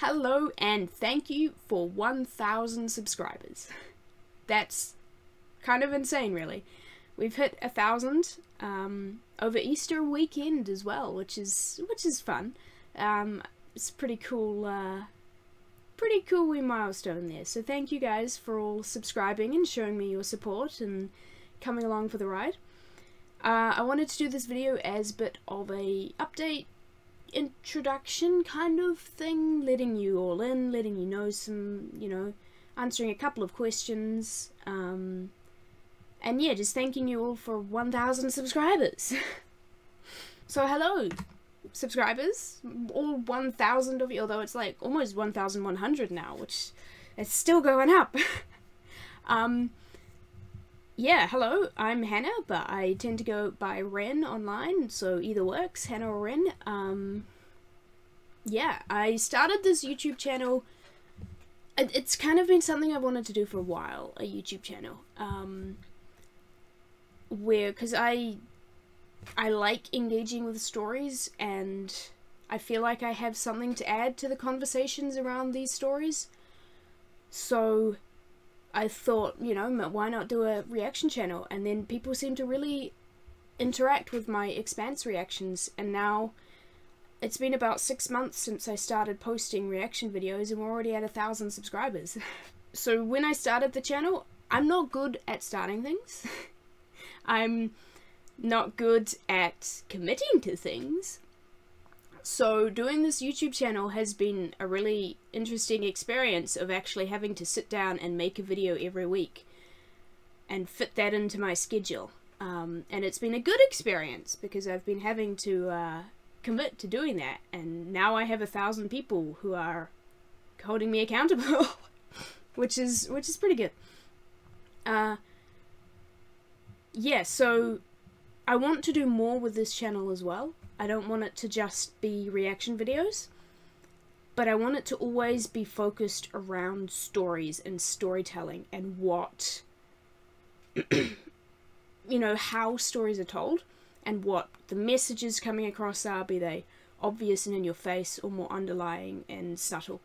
Hello and thank you for 1,000 subscribers. That's kind of insane, really. We've hit 1,000 over Easter weekend as well, which is fun. It's pretty cool wee milestone there. So thank you guys for all subscribing and showing me your support and coming along for the ride. I wanted to do this video as a bit of a update, introduction kind of thing, letting you all in, letting you know some, answering a couple of questions, and yeah, just thanking you all for 1,000 subscribers. So hello, subscribers, all 1,000 of you, although it's like almost 1,100 now, which it's still going up. Yeah, hello, I'm Hannah, but I tend to go by Ren online, so either works, Hannah or Ren. Yeah, I started this YouTube channel. It's kind of been something I wanted to do for a while, a YouTube channel. Because I like engaging with stories, and I feel like I have something to add to the conversations around these stories. So I thought, why not do a reaction channel? And then people seem to really interact with my Expanse reactions, and now it's been about 6 months since I started posting reaction videos and we're already at 1,000 subscribers. So when I started the channel, I'm not good at starting things. I'm not good at committing to things. So doing this YouTube channel has been a really interesting experience of actually having to sit down and make a video every week and fit that into my schedule. And it's been a good experience because I've been having to commit to doing that, and now I have 1,000 people who are holding me accountable, which is pretty good. Yeah, so I want to do more with this channel as well. I don't want it to just be reaction videos, but I want it to always be focused around stories and storytelling and what, how stories are told and what the messages coming across are, be they obvious and in your face or more underlying and subtle.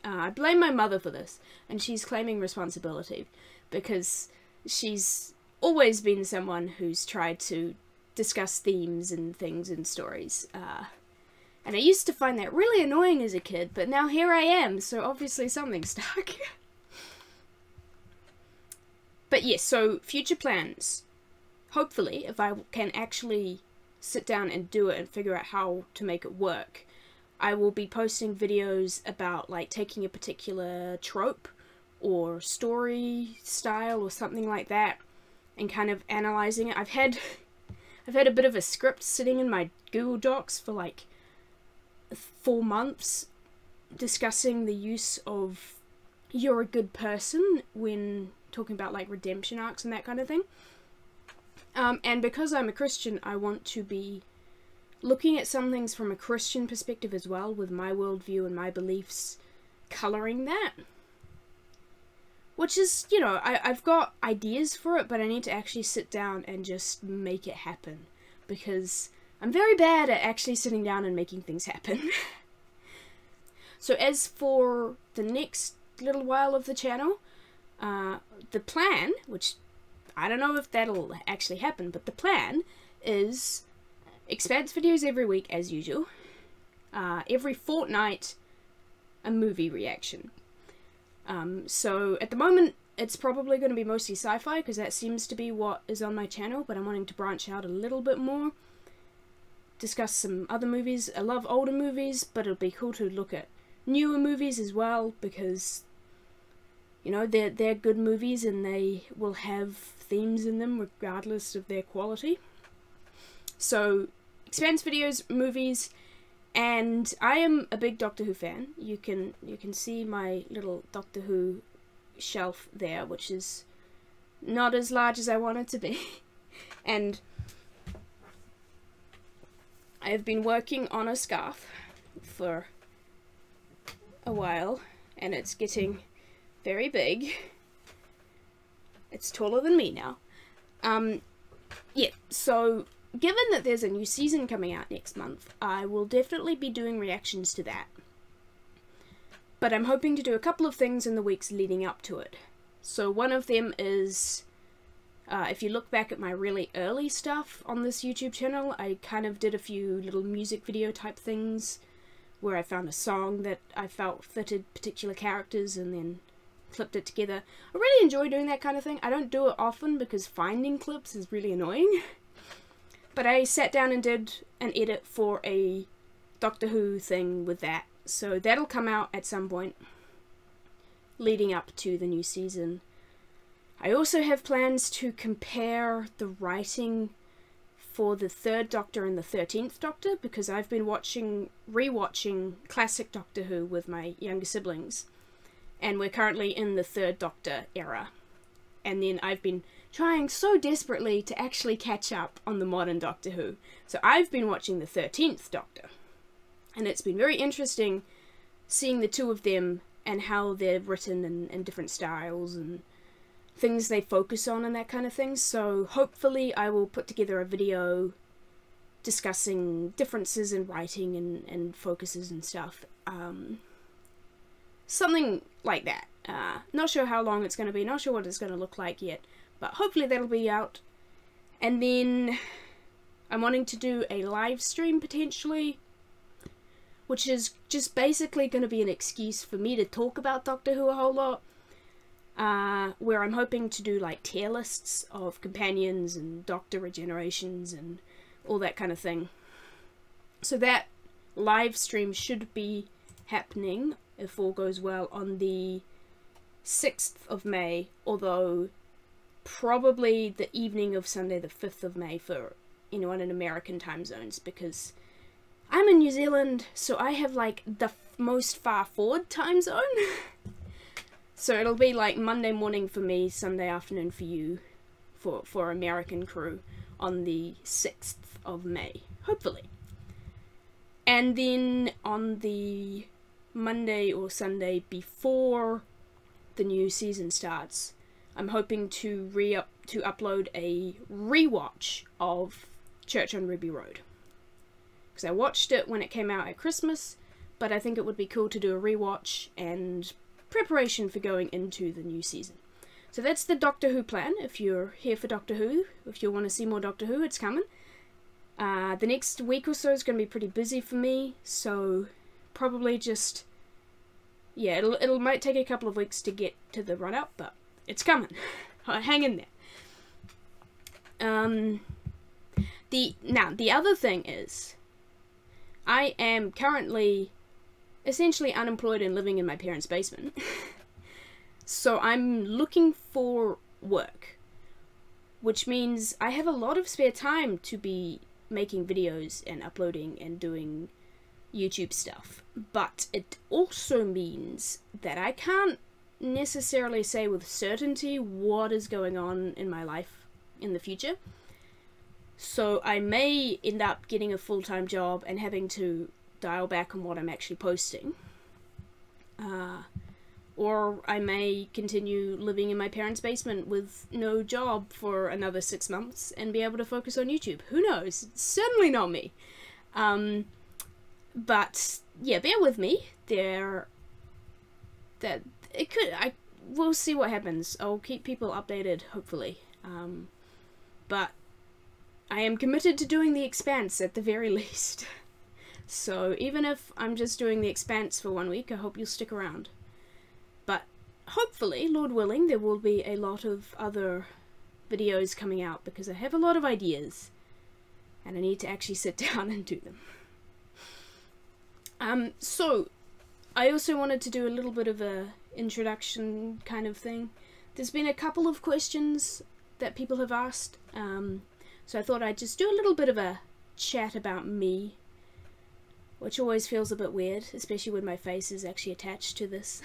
I blame my mother for this, and she's claiming responsibility because she's always been someone who's tried to discuss themes and things in stories, and I used to find that really annoying as a kid, but now here I am, so obviously something stuck. But yes, so future plans. Hopefully, if I can actually sit down and do it and figure out how to make it work, I will be posting videos about like taking a particular trope or story style or something like that and kind of analyzing it. I've had a bit of a script sitting in my Google Docs for like 4 months discussing the use of "you're a good person" when talking about like redemption arcs and that kind of thing. And because I'm a Christian, I want to be looking at some things from a Christian perspective as well, with my worldview and my beliefs colouring that. Which is, I've got ideas for it, but I need to actually sit down and just make it happen. Because I'm very bad at actually sitting down and making things happen. So as for the next little while of the channel, the plan, which I don't know if that'll actually happen, but the plan is Expanse videos every week as usual. Every fortnight, a movie reaction. So at the moment, it's probably going to be mostly sci-fi, because that seems to be what is on my channel, but I'm wanting to branch out a little bit more. Discuss some other movies. I love older movies, but it'll be cool to look at newer movies as well, because, they're good movies and they will have themes in them regardless of their quality. So, Expanse videos, movies, and I am a big Doctor Who fan. You can see my little Doctor Who shelf there, which is not as large as I want it to be. And I have been working on a scarf for a while, and it's getting very big. It's taller than me now. Yeah, so given that there's a new season coming out next month, I will definitely be doing reactions to that. but I'm hoping to do a couple of things in the weeks leading up to it. So one of them is, if you look back at my really early stuff on this YouTube channel, I kind of did a few little music video type things where I found a song that I felt fitted particular characters and then clipped it together. I really enjoy doing that kind of thing. I don't do it often because finding clips is really annoying. But I sat down and did an edit for a Doctor Who thing with that. So that'll come out at some point leading up to the new season. I also have plans to compare the writing for the 3rd Doctor and the 13th Doctor, because I've been rewatching classic Doctor Who with my younger siblings, and we're currently in the 3rd Doctor era. And then I've been trying so desperately to actually catch up on the modern Doctor Who. So I've been watching the 13th Doctor, and it's been very interesting seeing the two of them and how they're written in different styles and things they focus on and that kind of thing. So hopefully I will put together a video discussing differences in writing and focuses and stuff. Something like that. Not sure how long it's going to be, not sure what it's going to look like yet, but hopefully that'll be out. And then I'm wanting to do a live stream potentially, which is just basically going to be an excuse for me to talk about Doctor Who a whole lot. Where I'm hoping to do like tier lists of companions and Doctor regenerations and all that kind of thing. So that live stream should be happening, if all goes well, on the 6th of May, although probably the evening of Sunday the 5th of May for anyone in American time zones, because I'm in New Zealand, so I have like the most far forward time zone. So it'll be like Monday morning for me, Sunday afternoon for you, for American crew, on the 6th of May, hopefully. And then on the Monday or Sunday before the new season starts, I'm hoping to upload a rewatch of Church on Ruby Road. Because I watched it when it came out at Christmas, but I think it would be cool to do a rewatch and preparation for going into the new season. So that's the Doctor Who plan. If you're here for Doctor Who, if you want to see more Doctor Who, it's coming. The next week or so is going to be pretty busy for me, so probably just, yeah, it might take a couple of weeks to get to the run up, but it's coming. Hang in there. The other thing is, I am currently essentially unemployed and living in my parents' basement. So I'm looking for work, which means I have a lot of spare time to be making videos and uploading and doing YouTube stuff. But it also means that I can't necessarily say with certainty what is going on in my life in the future. So I may end up getting a full-time job and having to dial back on what I'm actually posting. Or I may continue living in my parents' basement with no job for another 6 months and be able to focus on YouTube. Who knows? It's certainly not me. But yeah, bear with me. We'll see what happens. I'll keep people updated, hopefully. But I am committed to doing The Expanse at the very least. So even if I'm just doing The Expanse for 1 week, I hope you'll stick around. But hopefully, Lord willing, there will be a lot of other videos coming out because I have a lot of ideas and I need to actually sit down and do them. So I also wanted to do a little bit of a introduction kind of thing. There's been a couple of questions that people have asked, so I thought I'd just do a little bit of a chat about me, which always feels a bit weird, especially when my face is actually attached to this.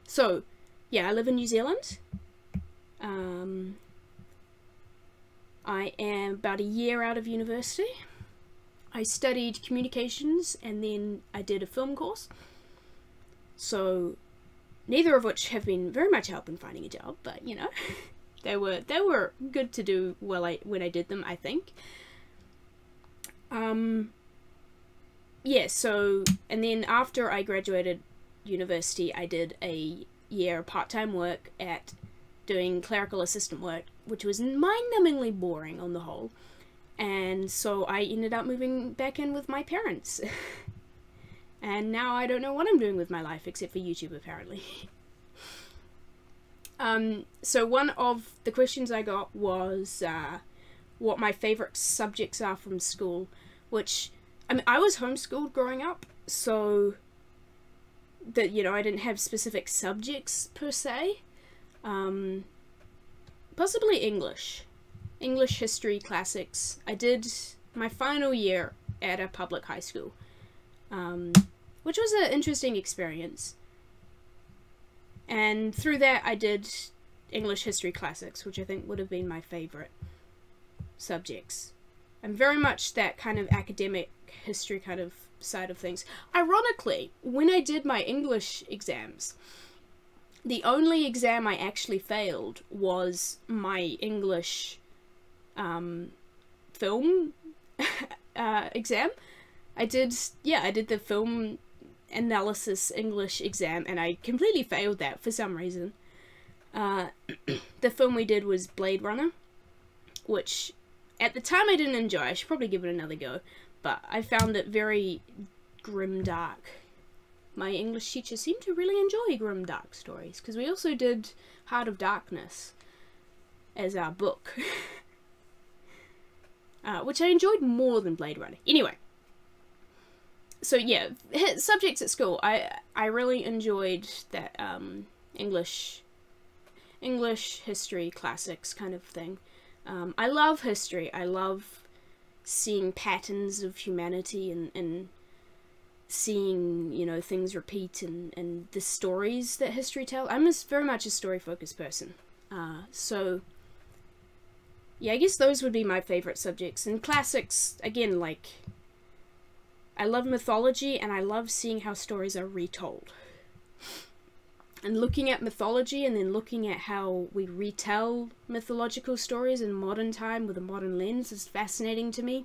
So, yeah, I live in New Zealand. I am about a year out of university. I studied communications and then I did a film course. So, neither of which have been very much help in finding a job, but you know, they were good to do when I did them, I think. Yeah, so, and then after I graduated, university, I did a year part-time work at doing clerical assistant work, which was mind-numbingly boring on the whole. And so I ended up moving back in with my parents. And now I don't know what I'm doing with my life, except for YouTube, apparently. So one of the questions I got was what my favourite subjects are from school, which, I mean, I was homeschooled growing up, so that, you know, I didn't have specific subjects per se. Possibly English, history, classics. I did my final year at a public high school, which was an interesting experience. And through that I did English, history, classics, which I think would have been my favourite subjects. I'm very much that kind of academic history kind of side of things. Ironically, when I did my English exams, the only exam I actually failed was my English film exam. I did the film analysis English exam, and I completely failed that for some reason. The film we did was Blade Runner, which at the time I didn't enjoy. I should probably give it another go, but I found it very grim dark. My English teacher seemed to really enjoy grim dark stories, because we also did Heart of Darkness as our book, which I enjoyed more than Blade Runner. Anyway, so yeah, subjects at school, I really enjoyed that English, history, classics kind of thing. I love history. I love seeing patterns of humanity and seeing, you know, things repeat and the stories that history tells. I'm very much a story-focused person. So, yeah, I guess those would be my favourite subjects. And classics, again, like, I love mythology, and I love seeing how stories are retold. And looking at mythology and then looking at how we retell mythological stories in modern time with a modern lens is fascinating to me.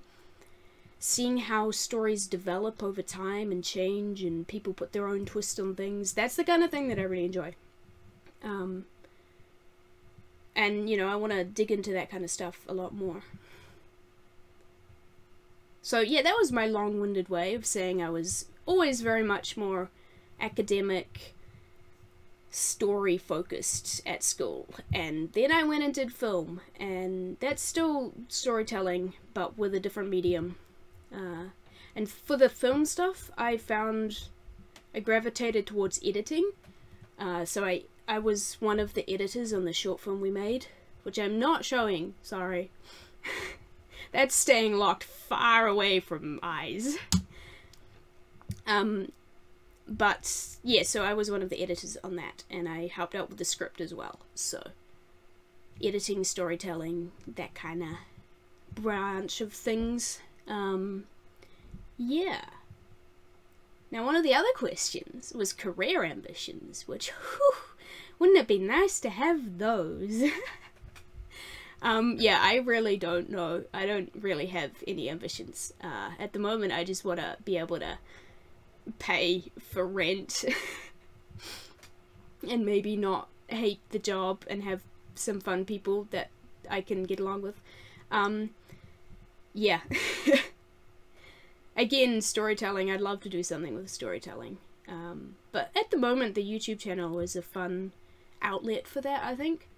Seeing how stories develop over time and change and people put their own twist on things, that's the kind of thing that I really enjoy. And, you know, I want to dig into that kind of stuff a lot more. So, yeah, that was my long-winded way of saying I was always very much more academic, story-focused at school. And then I went and did film, and that's still storytelling, but with a different medium. And for the film stuff, I gravitated towards editing. So I was one of the editors on the short film we made, which I'm not showing, sorry. That's staying locked far away from eyes. But yeah, so I was one of the editors on that, and I helped out with the script as well. So editing, storytelling, that kind of branch of things. Yeah. Now, one of the other questions was career ambitions, which, whew, wouldn't it be nice to have those? Yeah, I really don't know. I don't really have any ambitions. At the moment, I just want to be able to pay for rent and maybe not hate the job and have some fun people that I can get along with. Yeah. Again, storytelling. I'd love to do something with storytelling. But at the moment, the YouTube channel is a fun outlet for that, I think.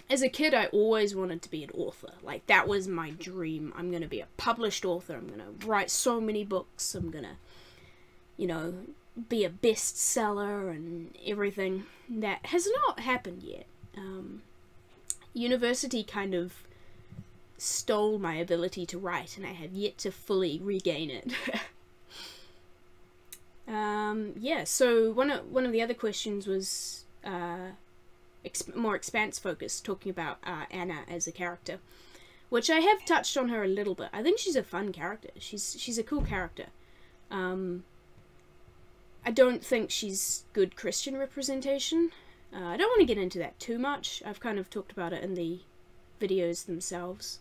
As a kid, I always wanted to be an author. Like, that was my dream. I'm going to be a published author. I'm going to write so many books. I'm going to, you know, be a bestseller and everything. That has not happened yet. University kind of stole my ability to write, and I have yet to fully regain it. Yeah, so one of the other questions was more expanse focused, talking about Anna as a character, which I have touched on her a little bit. I think she's a fun character. She's a cool character. I don't think she's good Christian representation. I don't want to get into that too much. I've kind of talked about it in the videos themselves.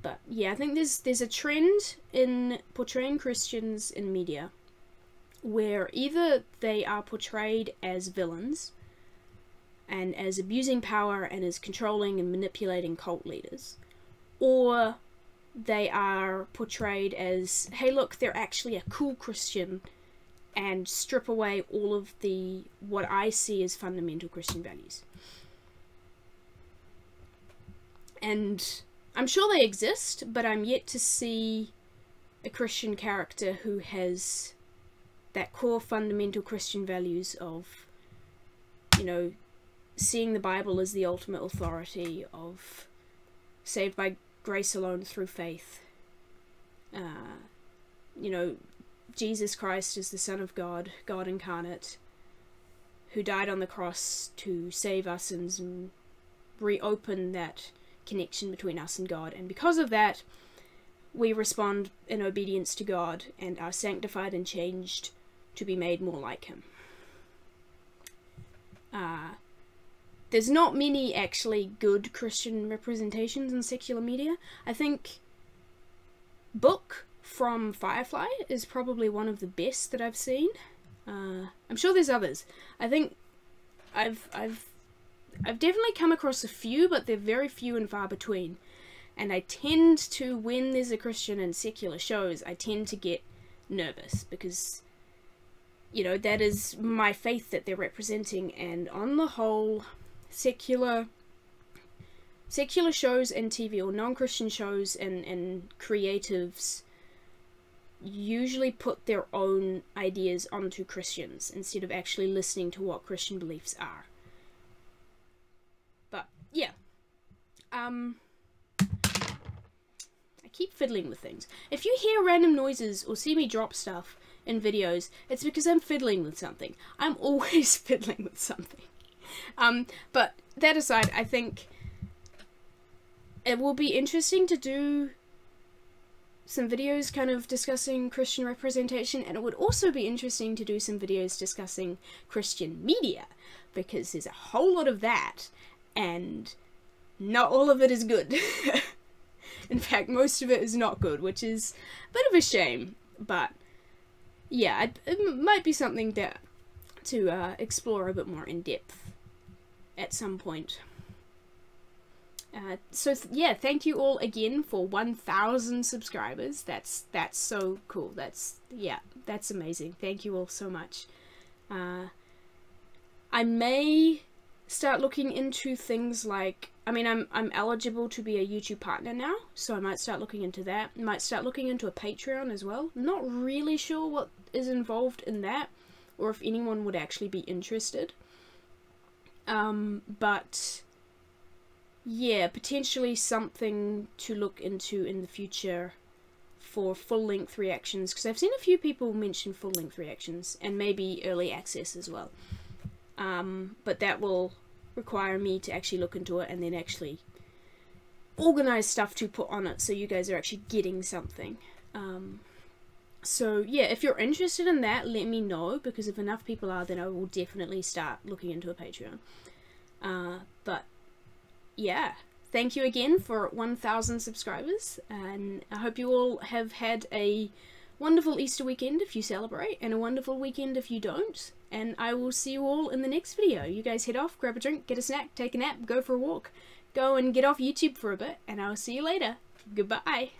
But yeah, I think there's a trend in portraying Christians in media where either they are portrayed as villains and as abusing power and as controlling and manipulating cult leaders, or they are portrayed as, hey look, they're actually a cool Christian, and strip away all of the, what I see as fundamental Christian values. And I'm sure they exist, but I'm yet to see a Christian character who has that core fundamental Christian values of, you know, seeing the Bible as the ultimate authority, of saved by grace alone through faith, you know, Jesus Christ is the Son of God, God incarnate, who died on the cross to save our sins and reopen that connection between us and God. And because of that, we respond in obedience to God and are sanctified and changed to be made more like Him. There's not many actually good Christian representations in secular media. I think Book from Firefly is probably one of the best that I've seen. I'm sure there's others. I think I've definitely come across a few, but they're very few and far between. And I tend to, when there's a Christian in secular shows, I tend to get nervous because, you know, that is my faith that they're representing, and on the whole, secular shows and TV, or non-Christian shows and creatives, usually put their own ideas onto Christians instead of actually listening to what Christian beliefs are. But yeah, I keep fiddling with things. If you hear random noises or see me drop stuff in videos, it's because I'm fiddling with something. I'm always fiddling with something. But that aside, I think it will be interesting to do some videos kind of discussing Christian representation, and it would also be interesting to do some videos discussing Christian media, because there's a whole lot of that, and not all of it is good. In fact, most of it is not good, which is a bit of a shame, but yeah, it might be something to explore a bit more in depth at some point. So yeah, thank you all again for 1,000 subscribers. That's so cool. That's amazing. Thank you all so much. I may start looking into things like, I mean, I'm eligible to be a YouTube partner now, so I might start looking into that. I might start looking into a Patreon as well. Not really sure what is involved in that, or if anyone would actually be interested. But yeah, potentially something to look into in the future for full-length reactions, because I've seen a few people mention full-length reactions, and maybe early access as well. But that will require me to actually look into it and then actually organize stuff to put on it, so you guys are actually getting something. So yeah, if you're interested in that, let me know, because if enough people are, then I will definitely start looking into a Patreon. But yeah, thank you again for 1,000 subscribers, and I hope you all have had a wonderful Easter weekend if you celebrate, and a wonderful weekend if you don't, and I will see you all in the next video. You guys head off, grab a drink, get a snack, take a nap, go for a walk, go and get off YouTube for a bit, and I'll see you later. Goodbye.